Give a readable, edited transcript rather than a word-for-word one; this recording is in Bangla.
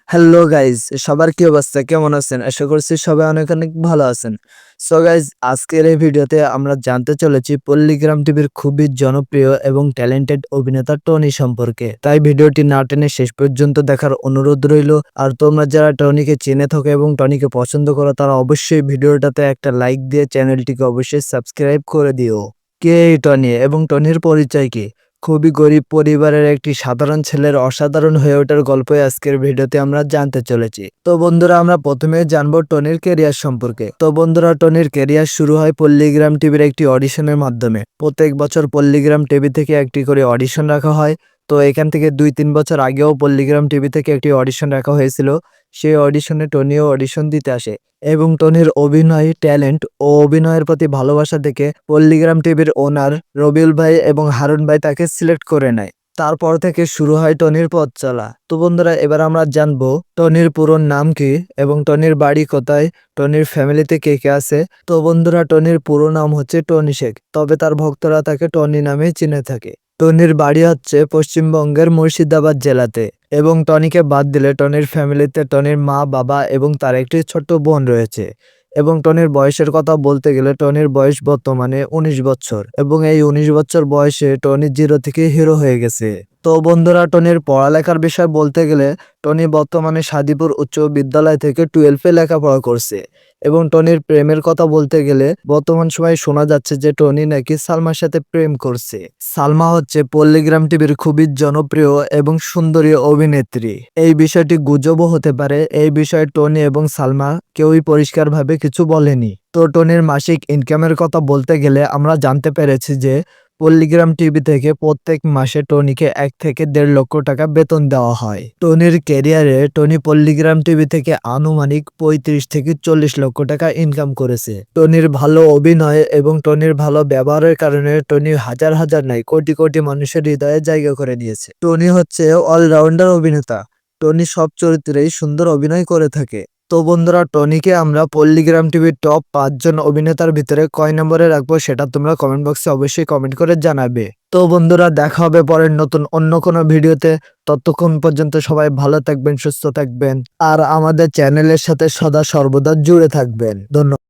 হ্যালো গাইজ, সবার কি অবস্থা, কেমন আছেন? আশা করছি সবাই অনেক অনেক ভালো আছেন। সো গাইজ, আজকের এই ভিডিওতে আমরা জানতে চলেছি পল্লীগ্রাম টিভির খুবই জনপ্রিয় এবং ট্যালেন্টেড অভিনেতা টনি সম্পর্কে। তাই ভিডিওটি না টেনে শেষ পর্যন্ত দেখার অনুরোধ রইল। আর তোমরা যারা টনিকে চিনে থাকো এবং টনিকে পছন্দ করো, তারা অবশ্যই ভিডিওটাতে একটা লাইক দিয়ে চ্যানেলটিকে অবশ্যই সাবস্ক্রাইব করে দিও। কে এই টনি এবং টনির পরিচয় কি? খুবই গরিব পরিবারের একটি সাধারণ ছেলের অসাধারণ হয়ে ওঠার গল্পই আজকের ভিডিওতে আমরা জানতে চলেছি। তো বন্ধুরা, আমরা প্রথমে জানবো টনির ক্যারিয়ার সম্পর্কে। তো বন্ধুরা, টনির ক্যারিয়ার শুরু হয় পল্লীগ্রাম টিভির একটি অডিশনের মাধ্যমে। প্রত্যেক বছর পল্লীগ্রাম টিভি থেকে একটি করে অডিশন রাখা হয়। তো এখান থেকে 2-3 বছর আগেও পল্লীগ্রাম টিভি থেকে একটি অডিশন রাখা হয়েছিল। সেই অডিশনে টনিও অডিশন দিতে আসে এবং টনির অভিনয় ট্যালেন্ট ও অভিনয়ের প্রতি ভালোবাসা দেখে পল্লীগ্রাম টিভির ওনার রবিউল ভাই এবং হারুন ভাই তাকে সিলেক্ট করে নেয়। তারপর থেকে শুরু হয় টনির পথ চলা। তো বন্ধুরা, এবার আমরা জানবো টনির পুরো নাম কি এবং টনির বাড়ি কোথায়, টনির ফ্যামিলিতে কে কে আছে। তো বন্ধুরা, টনির পুরো নাম হচ্ছে টনি শেখ, তবে তার ভক্তরা তাকে টনি নামেই চিনে থাকে। টনির বাড়ি হচ্ছে পশ্চিমবঙ্গের মুর্শিদাবাদ জেলাতে এবং টনিকে বাদ দিলে টনির ফ্যামিলিতে টনির মা, বাবা এবং তার একটি ছোট্ট বোন রয়েছে। এবং টনির বয়সের কথা বলতে গেলে টনির বয়স বর্তমানে 19 বছর এবং এই 19 বছর বয়সে টনি জিরো থেকে হিরো হয়ে গেছে। তো বন্ধুরা, টনির পড়ালেখার বিষয় বলতে গেলে টনি বর্তমানে সাদিপুর উচ্চ বিদ্যালয় থেকে 12-এ লেখাপড়া করছে। এবং টনির প্রেমের কথা বলতে গেলে বর্তমান সময়ে শোনা যাচ্ছে যে টনি নাকি সালমার সাথে প্রেম করছে। সালমা হচ্ছে পল্লীগ্রাম টিভির খুবই জনপ্রিয় এবং সুন্দরী অভিনেত্রী। এই বিষয়টি গুজবও হতে পারে। এই বিষয়ে টনি এবং সালমা কেউই পরিষ্কারভাবে কিছু বলেনি। তো টনির মাসিক ইনকামের কথা বলতে গেলে আমরা জানতে পেরেছি যে পল্লীগ্রাম টিভি থেকে প্রত্যেক মাসে টনিকে 1 থেকে 1.5 লক্ষ টাকা বেতন দেওয়া হয়। টনির ক্যারিয়ারে টনি পল্লীগ্রাম টিভি থেকে আনুমানিক 35 থেকে 40 লক্ষ টাকা ইনকাম করেছে। টনির ভালো অভিনয় এবং টনির ভালো ব্যবহারের কারণে টনি হাজার হাজার নয়, কোটি কোটি মানুষের হৃদয়ে জায়গা করে নিয়েছে। টনি হচ্ছে অলরাউন্ডার অভিনেতা। টনি সব চরিত্রেই সুন্দর অভিনয় করে থাকে। তো বন্ধুরা, টনিকে আমরা পল্লীগ্রাম টিভির টপ 5 জন অভিনেতার ভিতরে কয় নম্বরে রাখবো সেটা তোমরা কমেন্ট বক্সে অবশ্যই কমেন্ট করে জানাবে। তো বন্ধুরা, দেখা হবে পরের নতুন অন্য কোনো ভিডিওতে। ততক্ষণ পর্যন্ত সবাই ভালো থাকবেন, সুস্থ থাকবেন আর আমাদের চ্যানেলের সাথে সদা সর্বদা জুড়ে থাকবেন। ধন্যবাদ।